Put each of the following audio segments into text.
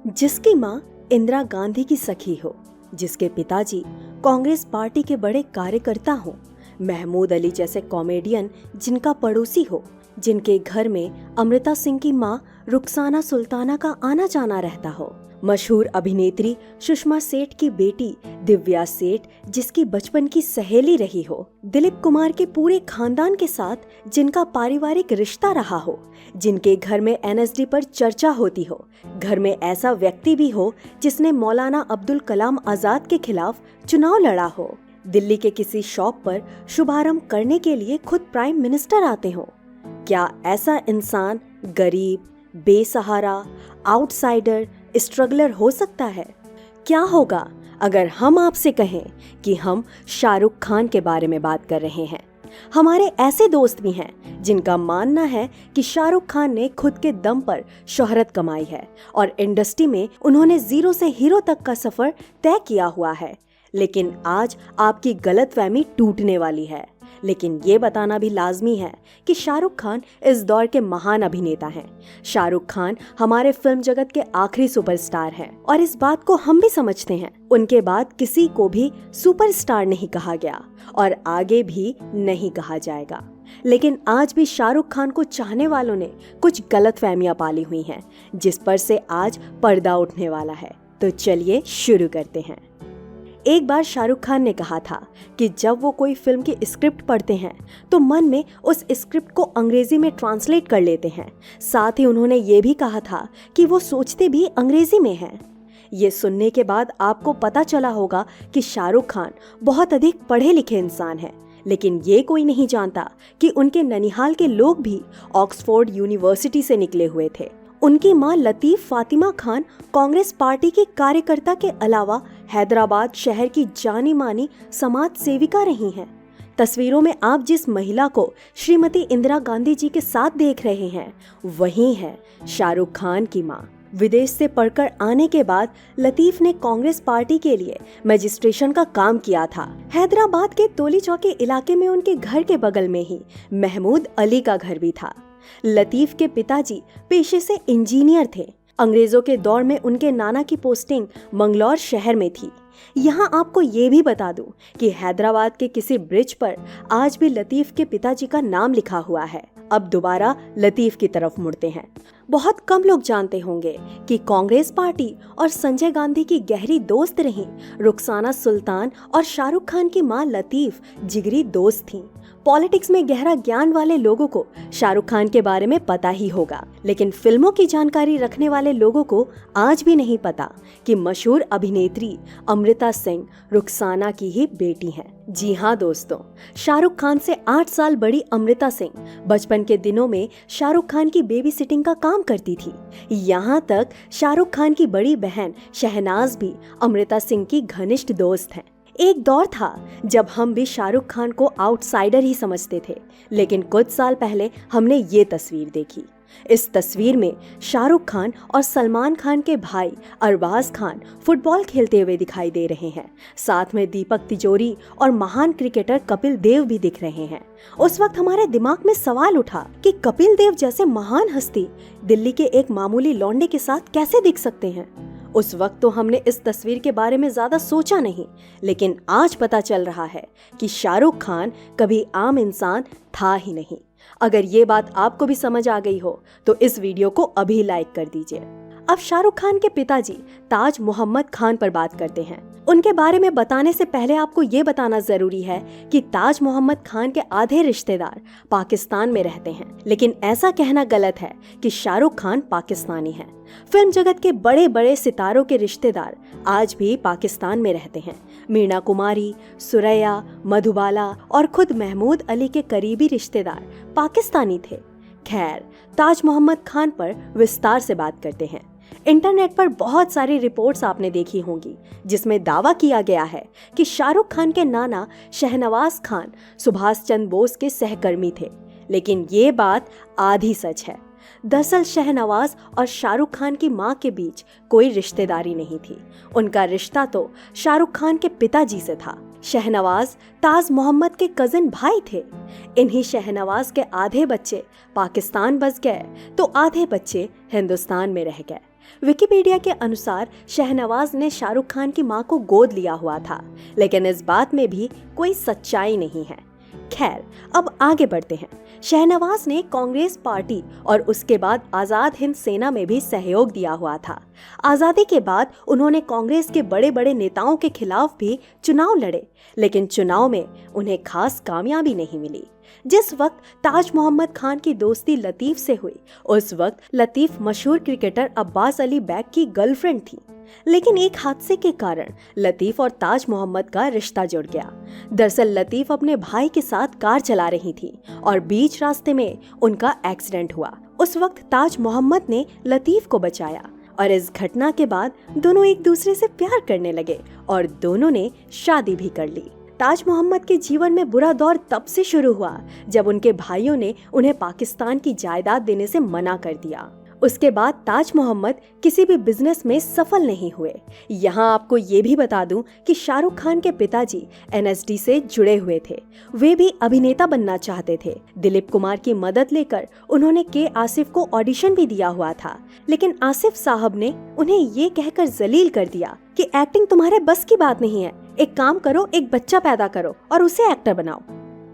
जिसकी मां इंदिरा गांधी की सखी हो, जिसके पिताजी कांग्रेस पार्टी के बड़े कार्यकर्ता हो, महमूद अली जैसे कॉमेडियन जिनका पड़ोसी हो, जिनके घर में अमृता सिंह की मां रुखसाना सुल्ताना का आना जाना रहता हो, मशहूर अभिनेत्री सुषमा सेठ की बेटी दिव्या सेठ जिसकी बचपन की सहेली रही हो, दिलीप कुमार के पूरे खानदान के साथ जिनका पारिवारिक रिश्ता रहा हो, जिनके घर में एनएसडी पर चर्चा होती हो, घर में ऐसा व्यक्ति भी हो जिसने मौलाना अब्दुल कलाम आजाद के खिलाफ चुनाव लड़ा हो, दिल्ली के किसी शॉप पर शुभारंभ करने के लिए खुद प्राइम मिनिस्टर आते हो। क्या ऐसा इंसान गरीब, बेसहारा, आउटसाइडर, स्ट्रगलर हो सकता है? क्या होगा अगर हम आपसे कहें कि हम शाहरुख खान के बारे में बात कर रहे हैं? हमारे ऐसे दोस्त भी हैं जिनका मानना है कि शाहरुख खान ने खुद के दम पर शोहरत कमाई है और इंडस्ट्री में उन्होंने जीरो से हीरो तक का सफर तय किया हुआ है। लेकिन आज आपकी गलतफहमी टूटने वाली है। लेकिन ये बताना भी लाजमी है कि शाहरुख खान इस दौर के महान अभिनेता हैं। शाहरुख खान हमारे फिल्म जगत के आखिरी सुपरस्टार हैं और इस बात को हम भी समझते हैं। उनके बाद किसी को भी सुपरस्टार नहीं कहा गया और आगे भी नहीं कहा जाएगा। लेकिन आज भी शाहरुख खान को चाहने वालों ने कुछ गलतफहमियां पाली हुई हैं, जिस पर से आज पर्दा उठने वाला है। तो चलिए शुरू करते हैं। एक बार शाहरुख खान ने कहा था कि जब वो कोई फिल्म की स्क्रिप्ट पढ़ते हैं तो मन में उस स्क्रिप्ट को अंग्रेजी में ट्रांसलेट कर लेते हैं। साथ ही उन्होंने ये भी कहा था कि वो सोचते भी अंग्रेजी में हैं। ये सुनने के बाद आपको पता चला होगा कि शाहरुख खान बहुत अधिक पढ़े लिखे इंसान हैं, लेकिन ये कोई नहीं जानता कि उनके ननिहाल के लोग भी ऑक्सफोर्ड यूनिवर्सिटी से निकले हुए थे। उनकी मां लतीफ फातिमा खान कांग्रेस पार्टी की कार्यकर्ता के अलावा हैदराबाद शहर की जानी मानी समाज सेविका रही हैं। तस्वीरों में आप जिस महिला को श्रीमती इंदिरा गांधी जी के साथ देख रहे हैं, वही है शाहरुख खान की मां। विदेश से पढ़कर आने के बाद लतीफ ने कांग्रेस पार्टी के लिए मजिस्ट्रेशन का काम किया था। हैदराबाद के तोली चौकी इलाके में उनके घर के बगल में ही महमूद अली का घर भी था। लतीफ के पिताजी पेशे से इंजीनियर थे। अंग्रेजों के दौर में उनके नाना की पोस्टिंग मंगलौर शहर में थी। यहाँ आपको ये भी बता दूं कि हैदराबाद के किसी ब्रिज पर आज भी लतीफ के पिताजी का नाम लिखा हुआ है। अब दोबारा लतीफ की तरफ मुड़ते हैं। बहुत कम लोग जानते होंगे कि कांग्रेस पार्टी और संजय गांधी की गहरी दोस्त रहीं रुखसाना सुल्तान और शाहरुख खान की मां लतीफ जिगरी दोस्त थीं। पॉलिटिक्स में गहरा ज्ञान वाले लोगों को शाहरुख खान के बारे में पता ही होगा, लेकिन फिल्मों की जानकारी रखने वाले लोगों को आज भी नहीं पता कि मशहूर अभिनेत्री अमृता सिंह रुखसाना की ही बेटी हैं। जी हाँ दोस्तों, शाहरुख खान से 8 साल बड़ी अमृता सिंह बचपन के दिनों में शाहरुख खान की बेबी सिटिंग का काम करती थी। यहाँ तक शाहरुख खान की बड़ी बहन शहनाज भी अमृता सिंह की घनिष्ठ दोस्त हैं। एक दौर था जब हम भी शाहरुख खान को आउटसाइडर ही समझते थे, लेकिन कुछ साल पहले हमने ये तस्वीर देखी। इस तस्वीर में शाहरुख खान और सलमान खान के भाई अरबाज खान फुटबॉल खेलते हुए दिखाई दे रहे हैं। साथ में दीपक तिजोरी और महान क्रिकेटर कपिल देव भी दिख रहे हैं। उस वक्त हमारे दिमाग में सवाल उठा कि कपिल देव जैसे महान हस्ती दिल्ली के एक मामूली लौंडे के साथ कैसे दिख सकते हैं। उस वक्त तो हमने इस तस्वीर के बारे में ज्यादा सोचा नहीं, लेकिन आज पता चल रहा है कि शाहरुख खान कभी आम इंसान था ही नहीं। अगर ये बात आपको भी समझ आ गई हो तो इस वीडियो को अभी लाइक कर दीजिए। अब शाहरुख खान के पिताजी ताज मोहम्मद खान पर बात करते हैं। उनके बारे में बताने से पहले आपको ये बताना जरूरी है कि ताज मोहम्मद खान के आधे रिश्तेदार पाकिस्तान में रहते हैं, लेकिन ऐसा कहना गलत है कि शाहरुख खान पाकिस्तानी हैं। फिल्म जगत के बड़े बड़े सितारों के रिश्तेदार आज भी पाकिस्तान में रहते हैं। मीना कुमारी, सुरैया, मधुबाला और खुद महमूद अली के करीबी रिश्तेदार पाकिस्तानी थे। खैर, ताज मोहम्मद खान पर विस्तार से बात करते हैं। इंटरनेट पर बहुत सारी रिपोर्ट्स आपने देखी होंगी जिसमें दावा किया गया है कि शाहरुख खान के नाना शहनवाज खान सुभाष चंद्र बोस के सहकर्मी थे, लेकिन ये बात आधी सच है। दरअसल शहनवाज और शाहरुख खान की मां के बीच कोई रिश्तेदारी नहीं थी। उनका रिश्ता तो शाहरुख खान के पिताजी से था। शहनवाज ताज मोहम्मद के कजिन भाई थे। इन्हीं शहनवाज के आधे बच्चे पाकिस्तान बस गए तो आधे बच्चे हिंदुस्तान में रह गए। विकिपीडिया के अनुसार शहनवाज ने शाहरुख खान की मां को गोद लिया हुआ था, लेकिन इस बात में भी कोई सच्चाई नहीं है। खैर, अब आगे बढ़ते हैं। शहनवाज ने कांग्रेस पार्टी और उसके बाद आजाद हिंद सेना में भी सहयोग दिया हुआ था। आजादी के बाद उन्होंने कांग्रेस के बड़े बड़े नेताओं के खिलाफ भी चुनाव लड़े, लेकिन चुनाव में उन्हें खास कामयाबी नहीं मिली। जिस वक्त ताज मोहम्मद खान की दोस्ती लतीफ से हुई, उस वक्त लतीफ मशहूर क्रिकेटर अब्बास अली बैग की गर्लफ्रेंड थी। लेकिन एक हादसे के कारण लतीफ और ताज मोहम्मद का रिश्ता जुड़ गया। दरअसल लतीफ अपने भाई के साथ कार चला रही थी और बीच रास्ते में उनका एक्सीडेंट हुआ। उस वक्त ताज मोहम्मद ने लतीफ को बचाया और इस घटना के बाद दोनों एक दूसरे से प्यार करने लगे और दोनों ने शादी भी कर ली। ताज मोहम्मद के जीवन में बुरा दौर तब से शुरू हुआ जब उनके भाइयों ने उन्हें पाकिस्तान की जायदाद देने से मना कर दिया। उसके बाद ताज मोहम्मद किसी भी बिजनेस में सफल नहीं हुए। यहाँ आपको ये भी बता दूं कि शाहरुख खान के पिताजी एनएसडी से जुड़े हुए थे। वे भी अभिनेता बनना चाहते थे। दिलीप कुमार की मदद लेकर उन्होंने के आसिफ को ऑडिशन भी दिया हुआ था, लेकिन आसिफ साहब ने उन्हें ये कहकर जलील कर दिया कि एक्टिंग तुम्हारे बस की बात नहीं है, एक काम करो, एक बच्चा पैदा करो और उसे एक्टर बनाओ।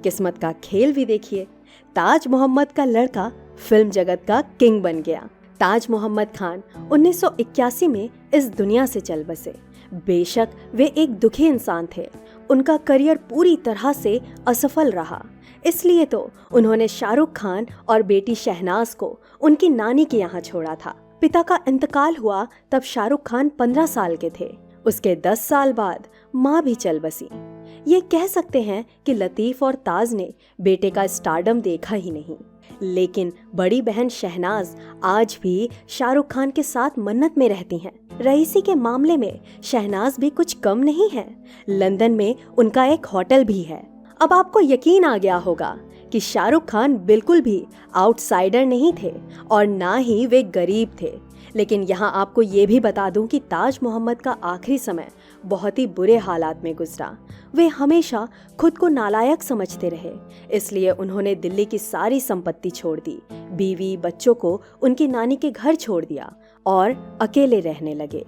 किस्मत का खेल भी देखिए, ताज मोहम्मद का लड़का फिल्म जगत का किंग बन गया। ताज मोहम्मद खान 1981 में इस दुनिया से चल बसे। बेशक वे एक दुखी इंसान थे, उनका करियर पूरी तरह से असफल रहा। इसलिए तो उन्होंने शाहरुख खान और बेटी शहनाज को उनकी नानी के यहाँ छोड़ा था। पिता का इंतकाल हुआ तब शाहरुख खान 15 साल के थे। उसके 10 साल बाद माँ भी चल बसी। ये कह सकते हैं कि लतीफ और ताज ने बेटे का स्टारडम देखा ही नहीं। लेकिन बड़ी बहन शहनाज आज भी शाहरुख खान के साथ मन्नत में रहती हैं। रईसी के मामले में शहनाज भी कुछ कम नहीं है। लंदन में उनका एक होटल भी है। अब आपको यकीन आ गया होगा कि शाहरुख खान बिल्कुल भी आउटसाइडर नहीं थे और ना ही वे गरीब थे। लेकिन यहाँ आपको ये भी बता दूं कि ताज मोहम्मद का आखिरी समय बहुत ही बुरे हालात में गुजरा। वे हमेशा खुद को नालायक समझते रहे, इसलिए उन्होंने दिल्ली की सारी संपत्ति छोड़ दी, बीवी बच्चों को उनकी नानी के घर छोड़ दिया और अकेले रहने लगे।